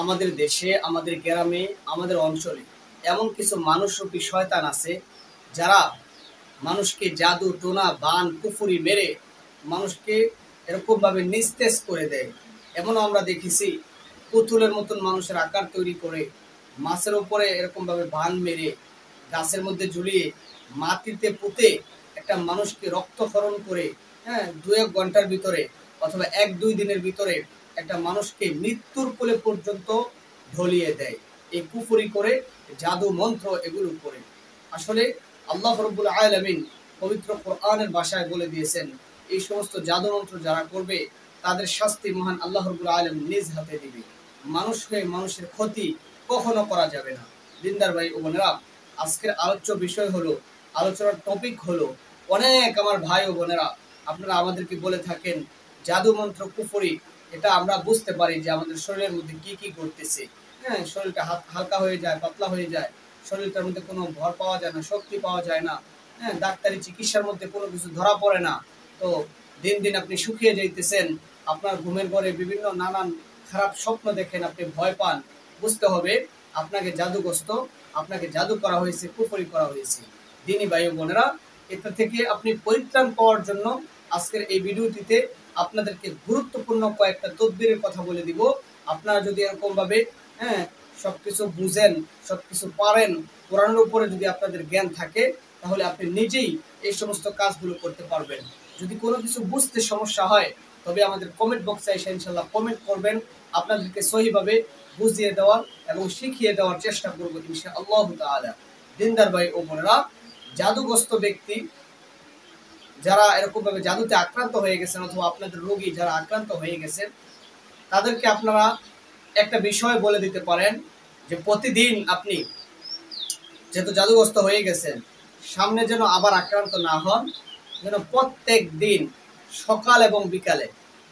আমাদের দেশে, আমাদের গ্রামে, আমাদের অঞ্চলে এমন কিছু মানুষরূপী শয়তান আছে যারা মানুষকে জাদু টোনা বান কুফুরি মেরে মানুষকে এরকমভাবে নিস্তেজ করে দেয়। এমনও আমরা দেখেছি পুতুলের মতন মানুষের আকার তৈরি করে মাছের উপরে এরকমভাবে বান মেরে গাছের মধ্যে ঝুলিয়ে মাটিতে পুঁতে একটা মানুষকে রক্তক্ষরণ করে, হ্যাঁ, 2-1 ঘন্টার ভিতরে অথবা 1-2 দিনের ভিতরে একটা মানুষকে মৃত্যুর কোলে পর্যন্ত ঢলিয়ে দেয় এই কুফরি করে, জাদু মন্ত্র এগুলো করে। আসলে আল্লাহ রাব্বুল আলামিন পবিত্র কোরআনের ভাষায় বলে দিয়েছেন, এই সমস্ত জাদু মন্ত্র যারা করবে তাদের শাস্তি মহান আল্লাহ রাব্বুল আলামিন নিজ হাতে দিবে। মানুষ হয়ে মানুষের ক্ষতি কখনো করা যাবে না। দিনদার ভাই ও বোনেরা, আজকের আলোচ্য বিষয় হলো, আলোচনার টপিক হলো, অনেক আমার ভাই ও বোনেরা আপনারা আমাদেরকে বলে থাকেন জাদু মন্ত্র কুফরি, এটা আমরা বুঝতে পারি যে আমাদের শরীরের মধ্যে কি কি ঘটতেছে। হ্যাঁ, শরীরটা হালকা হয়ে যায়, পাতলা হয়ে যায়, শরীরটার মধ্যে কোনো ভর পাওয়া যায় না, শক্তি পাওয়া যায় না। হ্যাঁ, ডাক্তারি চিকিৎসার মধ্যে কোনো কিছু ধরা পড়ে না। তো দিন দিন আপনি শুকিয়ে যাইতেছেন, আপনার ঘুমের ঘরে বিভিন্ন নানান খারাপ স্বপ্ন দেখেন, আপনি ভয় পান। বুঝতে হবে আপনাকে জাদুগ্রস্ত, আপনাকে জাদু করা হয়েছে, কুফরি করা হয়েছে। দিনী ভাই ও বোনেরা, এটা থেকে আপনি পরিত্রাণ পাওয়ার জন্য আজকের এই ভিডিওটিতে আপনাদেরকে গুরুত্বপূর্ণ কয়েকটা তদবিরের কথা বলে দিব। আপনারা যদি এরকমভাবে, হ্যাঁ, সবকিছু বুঝেন, সবকিছু পারেন, কোরআনের উপরে যদি আপনাদের জ্ঞান থাকে, তাহলে আপনি নিজেই এই সমস্ত কাজগুলো করতে পারবেন। যদি কোনো কিছু বুঝতে সমস্যা হয়, তবে আমাদের কমেন্ট বক্সে এসে ইনশাল্লাহ কমেন্ট করবেন, আপনাদেরকে সহিভাবে বুঝিয়ে দেওয়ার এবং শিখিয়ে দেওয়ার চেষ্টা করবো ইনশাআল্লাহ তাআলা। দিনদার ভাই ও বোনেরা, জাদুগ্রস্ত ব্যক্তি যারা এরকমভাবে জাদুতে আক্রান্ত হয়ে গেছেন অথবা আপনাদের রোগী যারা আক্রান্ত হয়ে গেছেন, তাদেরকে আপনারা একটা বিষয় বলে দিতে পারেন যে প্রতিদিন আপনি যেহেতু জাদুগ্রস্ত হয়ে গেছেন, সামনে যেন আবার আক্রান্ত না হন, যেন প্রত্যেক দিন সকাল এবং বিকালে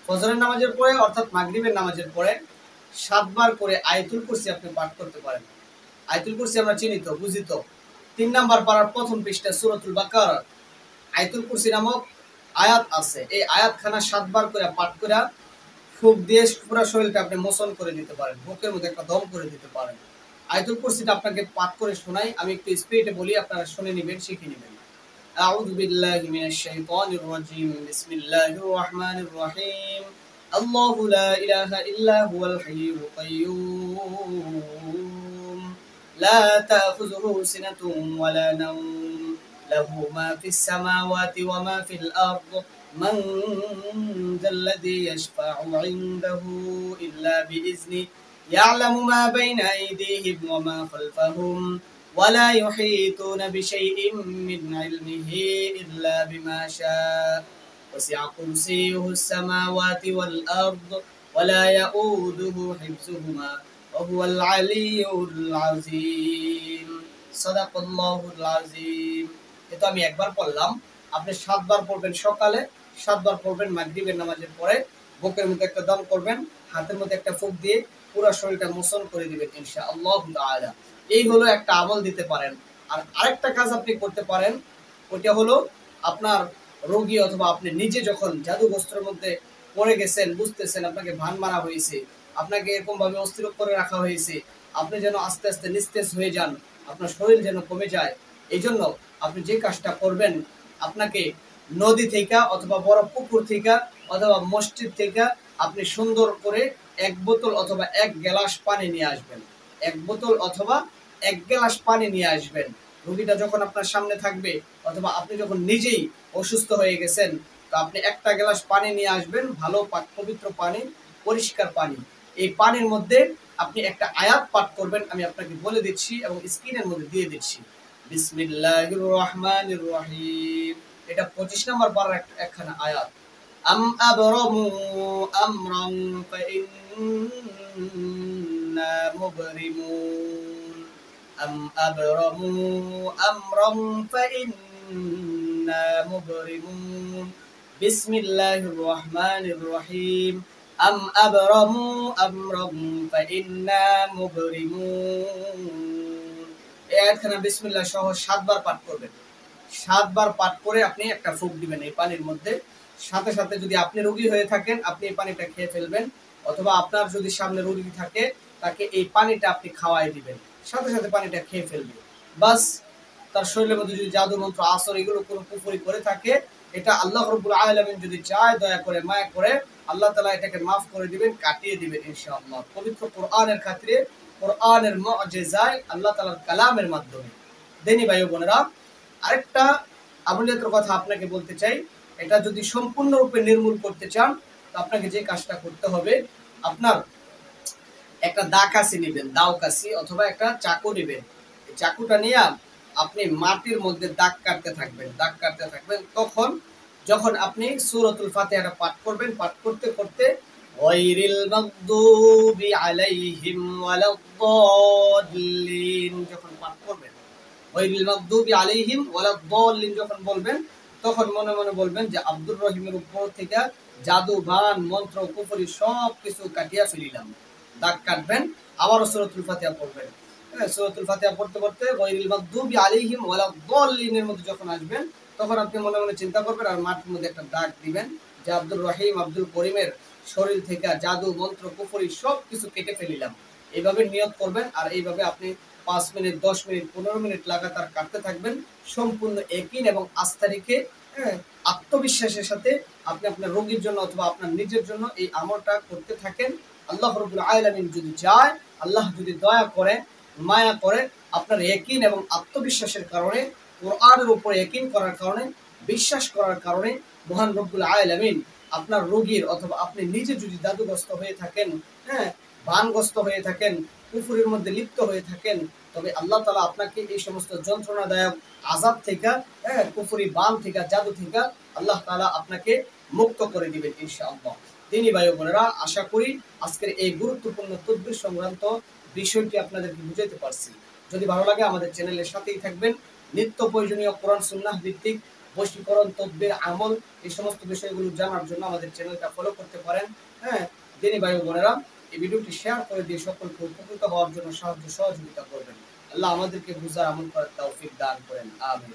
ফজরের নামাজের পরে অর্থাৎ মাগরিবের নামাজের পরে 7 বার করে আয়াতুল কুরসি আপনি পাঠ করতে পারেন। আয়াতুল কুরসি আমরা চিনি তো, বুঝি তো। 3 নাম্বার পারার প্রথম পৃষ্ঠা সূরাতুল বাকারা আয়াতুল কুরসি নামক আয়াত আছে। এই আয়াতখানা 7 বার করে পাঠ করে ফুঁক দিয়ে পুরো শরীরটা আপনি মোচন করে দিতে পারেন, বুকের মধ্যে একটা দম করে দিতে পারেন। আয়াতুল কুরসিটা আপনাকে পাঠ করে শোনাই, আমি একটু স্পিডে বলি, আপনারা শুনে নেবেন, শিখে নেবেন। আউযু বিল্লাহি মিনাশ শাইতানির রাজিম, বিসমিল্লাহির রহমানির রহিম। আল্লাহু লা ইলাহা ইল্লা হুয়াল হাইয়ুল কাইয়্যুম লা তাখুযুহু সিনাতুন ওয়া লা নাওম লাহু মা ফিস সামাওয়াতি ওয়া মা ফিল আরদ من ذا الذي يشفع عنده إلا بإذنه يعلم ما بين أيديهم وما خلفهم ولا يحيطون بشيء من علمه إلا بما شاء وسع كرسيه السماوات والأرض ولا يؤوده حفظهما وهو العلي العظيم صدق الله العظيم। এটা আমি একবার পড়লাম, আপনি 7 বার পড়বেন সকালে, 7 বার পড়বেন মাগরিবের নামাজের পরে, বুকের মধ্যে একটা দম করবেন, হাতের মধ্যে একটা ফুঁক দিয়ে পুরো শরীরটা মোচন করে দিবেন ইনশাআল্লাহ তাআলা। এই হলো একটা আমল দিতে পারেন। আর আরেকটা কাজ আপনি করতে পারেন, ওইটা হলো আপনার রোগী অথবা আপনি নিজে যখন জাদুগ্রস্তের মধ্যে পড়ে গেছেন, বুঝতেছেন আপনাকে ভান মারা হয়েছে, আপনাকে এরকমভাবে অস্থির করে রাখা হয়েছে, আপনি যেন আস্তে আস্তে নিস্তেজ হয়ে যান, আপনার শরীর যেন কমে যায়, এই জন্য আপনি যে কাজটা করবেন, আপনাকে নদী থেকে অথবা বড় পুকুর থেকে অথবা মসজিদ থেকে আপনি সুন্দর করে 1 বোতল অথবা 1 গ্লাস পানি নিয়ে আসবেন। 1 বোতল অথবা 1 গ্লাস পানি নিয়ে আসবেন। রোগীটা যখন আপনার সামনে থাকবে অথবা আপনি যখন নিজেই অসুস্থ হয়ে গেছেন, তো আপনি একটা গ্লাস পানি নিয়ে আসবেন, ভালো পবিত্র পানি, পরিষ্কার পানি। এই পানির মধ্যে আপনি একটা আয়াত পাঠ করবেন, আমি আপনাকে বলে দিচ্ছি এবং স্ক্রিনের মধ্যে দিয়ে দিচ্ছি। বিসমিল্লাহির রহমানির রহিম, এটা 25 নম্বর পারার একখানা আয়াত। আম আবরামু আমরান ফাইন্না মুবরিমুন আম আবরামু আমরান ফাইন্না মুবরিমুন বিসমিল্লাহির রহমানির রহিম আম আবরামু আমরান ফাইন্না মুবরিমুন। এই আয়াতখানা বিসমিল্লাহ সহ 7 বার পাঠ করবেন। 7 বার পাঠ করে আপনি একটা ফুঁক দিবেন এই পানির মধ্যে। সাথে সাথে যদি আপনি রোগী হয়ে থাকেন, আপনি এই পানিটা খেয়ে ফেলবেন, অথবা আপনার যদি সামনে রোগী থাকে তাকে এই পানিটা আপনি খাওয়াই দিবেন, সাথে সাথে পানিটা খেয়ে ফেলবে। বাস তার শরীরের মধ্যে যদি জাদু মন্ত্র আসর এগুলো কোনো কুফরি করে থাকে, এটা আল্লাহ রাব্বুল আলামিন যদি চায়, দয়া করে মায়া করে, আল্লাহ তাআলা এটাকে মাফ করে দিবেন, কাটিয়ে দিবেন ইনশাআল্লাহ। পবিত্র কোরআনের খাতিরে, কোরআনের মুআজিজায়, আল্লাহ তাআলার কালামের মাধ্যমে। দেনি ভাই ও বোনেরা, আরেকটা আমলিয়াতের কথা আপনাকে বলতে চাই। এটা যদি সম্পূর্ণরূপে নির্মূল করতে চান, তো আপনাকে যে কাজটা করতে হবে, আপনার একটা দা কাশি নেবেন, দাও কাশি অথবা একটা চাকু নেবেন। এই চাকুটা নিয়ে আপনি মাটির মধ্যে দাগ কাটতে থাকবেন, দাগ কাটতে থাকবেন। তখন যখন আপনি সূরাতুল ফাতিহাটা পাঠ করবেন, পাঠ করতে করতে গায়রিল মাগদুবি আলাইহিম ওয়ালাদ-দাল্লিন যখন পাঠ করবেন, গায়রিল মাগদুবি আলাইহিম ওয়ালাদ-দাল্লিন যখন বলবেন, তখন মনে মনে বলবেন যে আব্দুর রহিমের উপর থেকে জাদু, বান, মন্ত্র, কুফরি সব কিছু কাটিয়া ফেলিলাম। দাগ কাটবেন, আবারও সূরাতুল ফাতিহা পড়বেন। হ্যাঁ, সূরাতুল ফাতিহা পড়তে পড়তে গায়রিল মাগদুবি আলাইহিম ওয়ালাদ-দাল্লিনের মধ্যে যখন আসবেন, তখন আপনি মনে মনে চিন্তা করবেন আর মাটির মধ্যে একটা দাগ দিবেন যে আব্দুর রহিম, আব্দুল করিমের শরীর থেকে জাদু, মন্ত্র, কুফরি সব কিছু কেটে ফেলিলাম। এইভাবে নিয়ত করবেন, আর এইভাবে আপনি 5 মিনিট, 10 মিনিট, 15 মিনিট লাগাতার কাটতে থাকবেন। সম্পূর্ণ ইয়াকিন এবং আস্থা রেখে, হ্যাঁ, আত্মবিশ্বাসের সাথে আপনি আপনার রোগীর জন্য অথবা আপনার নিজের জন্য এই আমলটা করতে থাকেন। আল্লাহ রাব্বুল আলামিন যদি চায়, আল্লাহ যদি দয়া করে, মায়া করে, আপনার ইয়াকিন এবং আত্মবিশ্বাসের কারণে, কোরআনের উপরে ইয়াকিন করার কারণে, বিশ্বাস করার কারণে, মহান রব্বুল আলামিন আপনার রোগীর অথবা আপনি নিজে যদি জাদুগ্রস্ত হয়ে থাকেন, হ্যাঁ, বানগ্রস্ত হয়ে থাকেন, কুফরের মধ্যে লিপ্ত হয়ে থাকেন, তবে আল্লাহ তাআলা আপনাকে এই সমস্ত যন্ত্রণাদায়ক আযাব থেকে, হ্যাঁ, কুফরি, বান থেকে, জাদু থেকে আল্লাহ তাআলা আপনাকে মুক্ত করে দিবেন ইনশাআল্লাহ। দিনী ভাই ও বোনেরা, আশা করি আজকের এই গুরুত্বপূর্ণ তদবির সংক্রান্ত বিষয়টি আপনাদেরকে বুঝাইতে পারছি। যদি ভালো লাগে আমাদের চ্যানেলের সাথেই থাকবেন। নিত্য প্রয়োজনীয় কোরআন সুন্নাহ ভিত্তিক বশীকরণ, তদবির, আমল, এই সমস্ত বিষয়গুলো জানার জন্য আমাদের চ্যানেলটা ফলো করতে পারেন। হ্যাঁ, দিনী ভাই ও বোনেরা, এই ভিডিওটি শেয়ার করে দিয়ে সকলকে উপকৃত হওয়ার জন্য সাহায্য সহযোগিতা করবেন। আল্লাহ আমাদেরকে বুঝার, আমল করার তৌফিক দান করেন। আমিন।